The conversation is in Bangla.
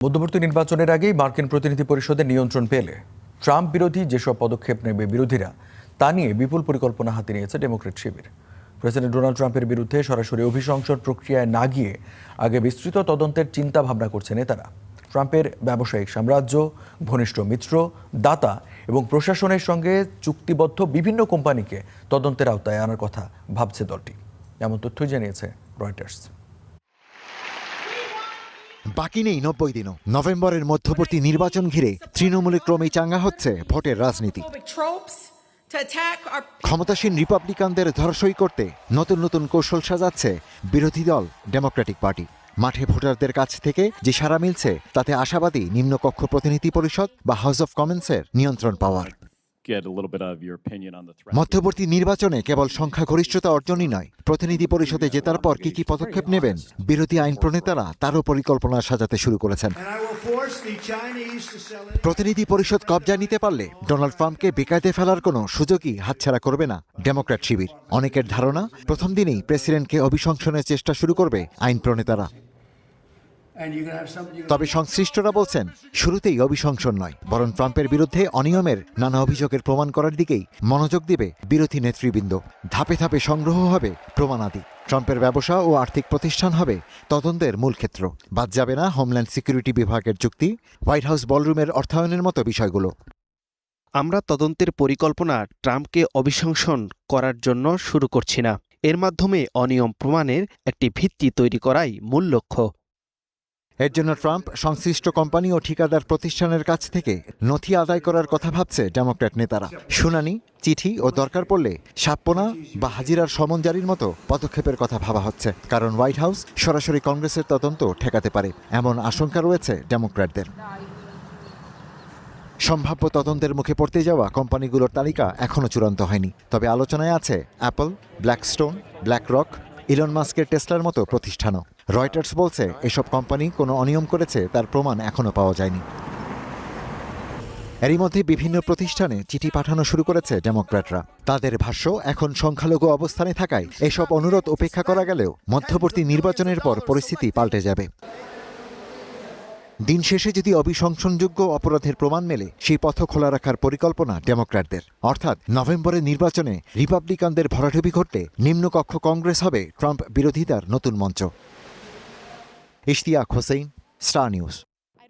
মধ্যবর্তী নির্বাচনের আগেই মার্কিন প্রতিনিধি পরিষদের নিয়ন্ত্রণ পেলে ট্রাম্প বিরোধী যেসব পদক্ষেপ নেবে বিরোধীরা তা নিয়ে বিপুল পরিকল্পনা হাতে নিয়েছে ডেমোক্র্যাট শিবির। প্রেসিডেন্ট ডোনাল্ড ট্রাম্পের বিরুদ্ধে সরাসরি অভিশংসন প্রক্রিয়ায় না গিয়ে আগে বিস্তৃত তদন্তের চিন্তা ভাবনা করছে নেতারা। ট্রাম্পের ব্যবসায়িক সাম্রাজ্য, ঘনিষ্ঠ মিত্র, দাতা এবং প্রশাসনের সঙ্গে চুক্তিবদ্ধ বিভিন্ন কোম্পানিকে তদন্তের আওতায় আনার কথা ভাবছে দলটি, এমন তথ্যই জানিয়েছে রয়টার্স। বাকি নেই 90 দিনও। নভেম্বরের মধ্যবর্তী নির্বাচন ঘিরে তৃণমূলে ক্রমেই চাঙ্গা হচ্ছে ভোটের রাজনীতি। ক্ষমতাসীন রিপাবলিকানদের ধরাশয়ী করতে নতুন নতুন কৌশল সাজাচ্ছে বিরোধী দল ডেমোক্রেটিক পার্টি। মাঠে ভোটারদের কাছ থেকে যে সাড়া মিলছে তাতে আশাবাদী নিম্নকক্ষ প্রতিনিধি পরিষদ বা হাউস অব কমন্সের নিয়ন্ত্রণ পাওয়ার। মধ্যবর্তী নির্বাচনে কেবল সংখ্যাগরিষ্ঠতা অর্জনই নয়, প্রতিনিধি পরিষদে জেতার পর কি কি পদক্ষেপ নেবেন বিরোধী আইন প্রণেতারা তারও পরিকল্পনা সাজাতে শুরু করেছেন। প্রতিনিধি পরিষদ কবজা নিতে পারলে ডোনাল্ড ট্রাম্পকে বেকায়দায় ফেলার কোনো সুযোগই হাতছাড়া করবে না ডেমোক্র্যাট শিবির। অনেকের ধারণা প্রথম দিনেই প্রেসিডেন্টকে অভিশংসনের চেষ্টা শুরু করবে আইন প্রণেতারা। তবে সংশ্লিষ্টরা বলছেন শুরুতেই অভিশংসন নয়, বরং ট্রাম্পের বিরুদ্ধে অনিয়মের নানা অভিযোগের প্রমাণ করার দিকেই মনোযোগ দিবে বিরোধী নেতৃবৃন্দ। ধাপে ধাপে সংগ্রহ হবে প্রমাণাদি। ট্রাম্পের ব্যবসা ও আর্থিক প্রতিষ্ঠান হবে তদন্তের মূল ক্ষেত্র। বাদ যাবে না হোমল্যান্ড সিকিউরিটি বিভাগের চুক্তি, হোয়াইট হাউস বলরুমের অর্থায়নের মতো বিষয়গুলো। আমরা তদন্তের পরিকল্পনা ট্রাম্পকে অভিশংসন করার জন্য শুরু করছি না। এর মাধ্যমে অনিয়ম প্রমাণের একটি ভিত্তি তৈরি করাই মূল লক্ষ্য। এর জন্য ট্রাম্প সংশ্লিষ্ট কোম্পানি ও ঠিকাদার প্রতিষ্ঠানের কাছ থেকে নথি আদায় করার কথা ভাবছে ডেমোক্র্যাট নেতারা। শুনানি, চিঠি ও দরকার পড়লে সাপ্পনা বা হাজিরার সমন জারির মতো পদক্ষেপের কথা ভাবা হচ্ছে, কারণ হোয়াইট হাউস সরাসরি কংগ্রেসের তদন্ত ঠেকাতে পারে এমন আশঙ্কা রয়েছে ডেমোক্র্যাটদের। সম্ভাব্য তদন্তের মুখে পড়তে যাওয়া কোম্পানিগুলোর তালিকা এখনও চূড়ান্ত হয়নি, তবে আলোচনায় আছে অ্যাপল, ব্ল্যাকস্টোন, ব্ল্যাকরক, ইলন মাস্কের টেসলার মতো প্রতিষ্ঠানও। রয়টার্স বলছে এসব কোম্পানি কোনো অনিয়ম করেছে তার প্রমাণ এখনও পাওয়া যায়নি। এরই মধ্যে বিভিন্ন প্রতিষ্ঠানে চিঠি পাঠানো শুরু করেছে ডেমোক্র্যাটরা। তাদের ভাষ্য, এখন সংখ্যালঘু অবস্থানে থাকায় এসব অনুরোধ উপেক্ষা করা গেলেও মধ্যবর্তী নির্বাচনের পর পরিস্থিতি পাল্টে যাবে। দিন শেষে যদি অভিশংসনযোগ্য অপরাধের প্রমাণ মেলে সেই পথ খোলা রাখার পরিকল্পনা ডেমোক্র্যাটদের। অর্থাৎ নভেম্বরের নির্বাচনে রিপাবলিকানদের ভরাডুবি ঘটলে নিম্নকক্ষ কংগ্রেস হবে ট্রাম্প বিরোধিতার নতুন মঞ্চ। Ishtiaq Hossain, star news.